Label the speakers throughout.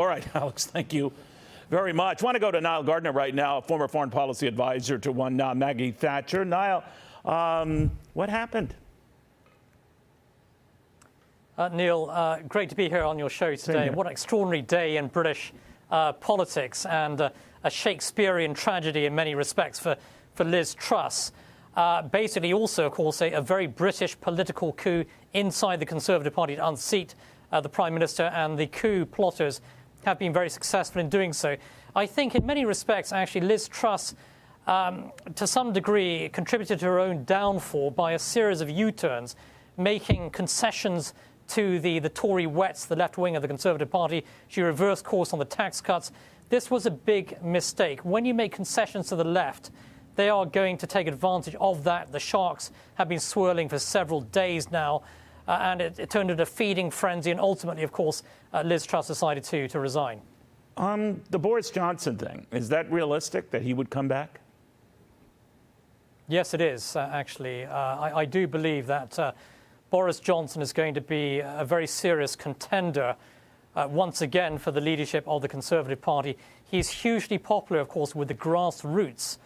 Speaker 1: All right, Alex, thank you very much. I want to go to Nile Gardiner right now, former foreign policy advisor to one Maggie Thatcher. Nile, what happened?
Speaker 2: Neil, great to be here on your show today. What an extraordinary day in British politics, and a Shakespearean tragedy in many respects for Liz Truss. Basically also, of course, a very British political coup inside the Conservative Party to unseat the Prime Minister, and the coup plotters have been very successful in doing so. I think in many respects, actually, Liz Truss, to some degree, contributed to her own downfall by a series of U-turns, making concessions to the Tory wets, the left wing of the Conservative Party. She reversed course on the tax cuts. This was a big mistake. When you make concessions to the left, they are going to take advantage of that. The sharks have been swirling for several days now, and it turned into a feeding frenzy. And ultimately, of course, Liz Truss decided to resign.
Speaker 1: The Boris Johnson thing, is that realistic that he would come back?
Speaker 2: Yes, it is, actually. I do believe that Boris Johnson is going to be a very serious contender once again for the leadership of the Conservative Party. He's hugely popular, of course, with the grassroots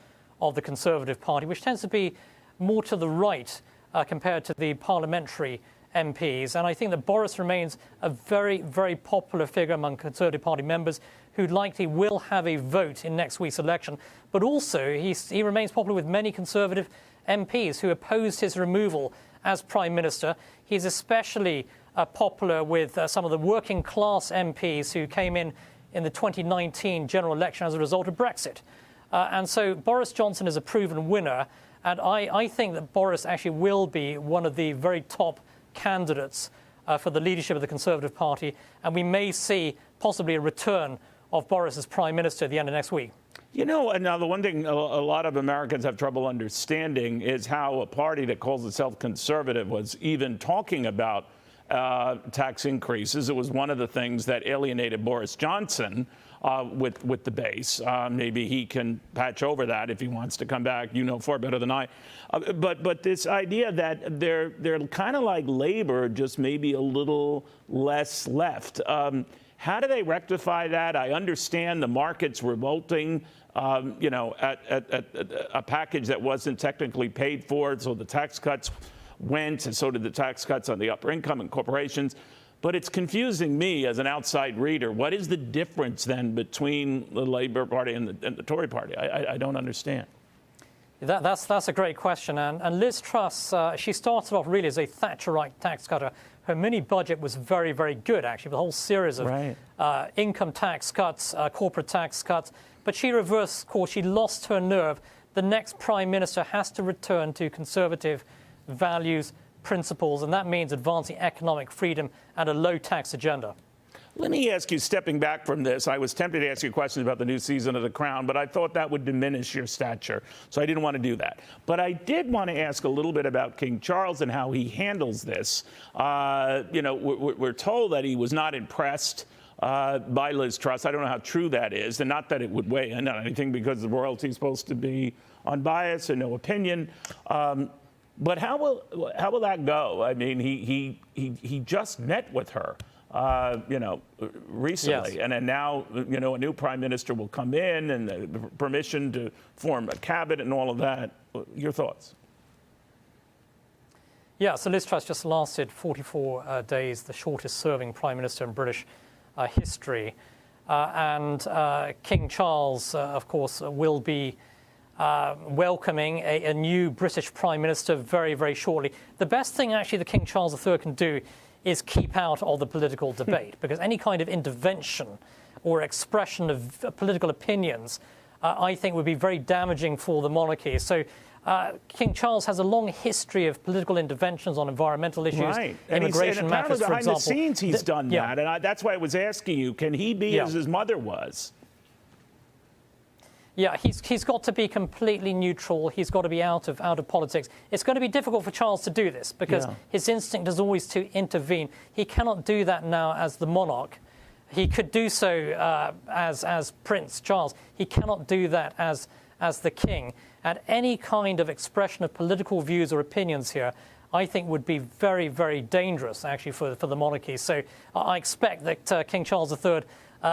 Speaker 2: of the Conservative Party, which tends to be more to the right compared to the parliamentary MPs. And I think that Boris remains a very, very popular figure among Conservative Party members who likely will have a vote in next week's election. But also, he remains popular with many Conservative MPs who opposed his removal as Prime Minister. He's especially popular with some of the working class MPs who came in the 2019 general election as a result of Brexit. And so Boris Johnson is a proven winner. And I think that Boris actually will be one of the very top candidates for the leadership of the Conservative Party. And we may see possibly a return of Boris as Prime Minister at the end of next week.
Speaker 1: You know, and now the one thing a lot of Americans have trouble understanding is how a party that calls itself conservative was even talking about tax increases. It was one of the things that alienated Boris Johnson with the base. Maybe he can patch over that if he wants to come back. You know far better than I. But this idea that they're kind of like Labour, just maybe a little less left. How do they rectify that? I understand the market's revolting, you know, at a package that wasn't technically paid for, so the tax cuts went, and so did the tax cuts on the upper income and corporations. But it's confusing me as an outside reader. What is the difference then between the Labour Party and the Tory Party? I don't understand.
Speaker 2: That's a great question. And Liz Truss, she started off really as a Thatcherite tax cutter. Her mini budget was very, very good, actually, with a whole series of income tax cuts, corporate tax cuts. But she reversed course. She lost her nerve. The next Prime Minister has to return to conservative values, principles, and that means advancing economic freedom and a low tax agenda.
Speaker 1: Let me ask you, stepping back from this, I was tempted to ask you questions about the new season of The Crown, but I thought that would diminish your stature, so I didn't want to do that. But I did want to ask a little bit about King Charles and how he handles this. You know, we're told that he was not impressed by Liz Truss. I don't know how true that is, and not that it would weigh in on anything because the royalty is supposed to be unbiased and no opinion. But how will that go? I mean, he just met with her. You know, recently. Yes. And then now, you know, a new prime minister will come in and permission to form a cabinet and all of that. Your thoughts?
Speaker 2: Yeah, so Liz Truss just lasted 44 days, the shortest serving prime minister in British history. And King Charles, of course, will be welcoming a new British prime minister very, very shortly. The best thing, actually, that King Charles III can do is keep out of the political debate, because any kind of intervention or expression of political opinions, I think, would be very damaging for the monarchy. So King Charles has a long history of political interventions on environmental issues, immigration matters, for example.
Speaker 1: Behind the scenes, he's done that, and that's why I was asking you, can he be as his mother was?
Speaker 2: Yeah, he's got to be completely neutral. He's got to be out of politics. It's going to be difficult for Charles to do this because his instinct is always to intervene. He cannot do that now as the monarch. He could do so as Prince Charles. He cannot do that as the king. And any kind of expression of political views or opinions here, I think, would be very, very dangerous, actually, for the monarchy. So I expect that King Charles III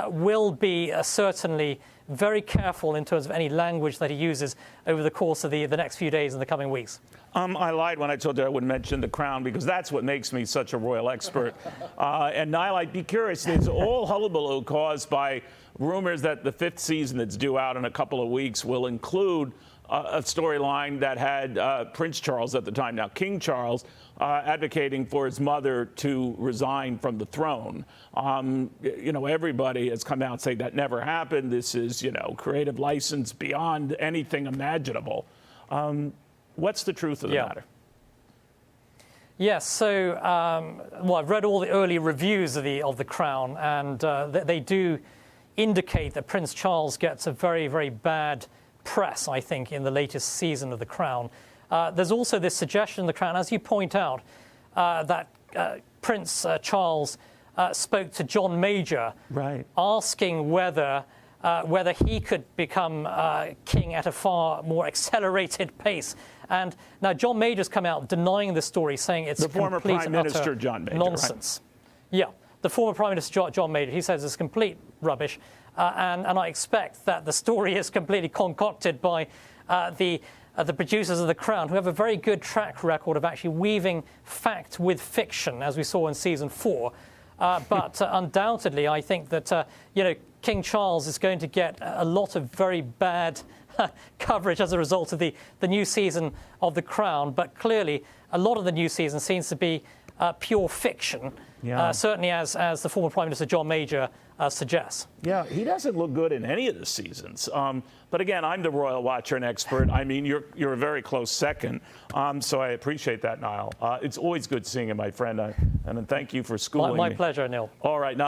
Speaker 2: will be certainly very careful in terms of any language that he uses over the course of the next few days and the coming weeks.
Speaker 1: I lied when I told you I wouldn't mention the Crown, because that's what makes me such a royal expert. And Nile, I'd be curious, it's all hullabaloo caused by rumors that the 5th season that's due out in a couple of weeks will include a storyline that had Prince Charles at the time, now King Charles, advocating for his mother to resign from the throne. Everybody has come out and say that never happened. This is, creative license beyond anything imaginable. What's the truth of the matter?
Speaker 2: Yes, so I've read all the early reviews of the Crown, and they do indicate that Prince Charles gets a very, very bad press, I think, in the latest season of The Crown. There's also this suggestion in The Crown, as you point out, that Prince Charles spoke to John Major,
Speaker 1: right,
Speaker 2: asking whether he could become king at a far more accelerated pace. And now John Major's come out denying the story, saying it's
Speaker 1: the former
Speaker 2: complete
Speaker 1: Prime Minister John Major,
Speaker 2: nonsense. Right? Yeah, the former Prime Minister John Major. He says it's complete rubbish. And I expect that the story is completely concocted by the producers of The Crown, who have a very good track record of actually weaving fact with fiction, as we saw in season 4. But undoubtedly, I think that King Charles is going to get a lot of very bad coverage as a result of the new season of The Crown. But clearly, a lot of the new season seems to be pure fiction. Yeah. Certainly, as the former Prime Minister John Major suggests.
Speaker 1: Yeah, he doesn't look good in any of the seasons. But again, I'm the royal watcher and expert. I mean, you're a very close second. So I appreciate that, Nile. It's always good seeing you, my friend. And thank you for schooling me.
Speaker 2: My pleasure, Neil.
Speaker 1: All right. Now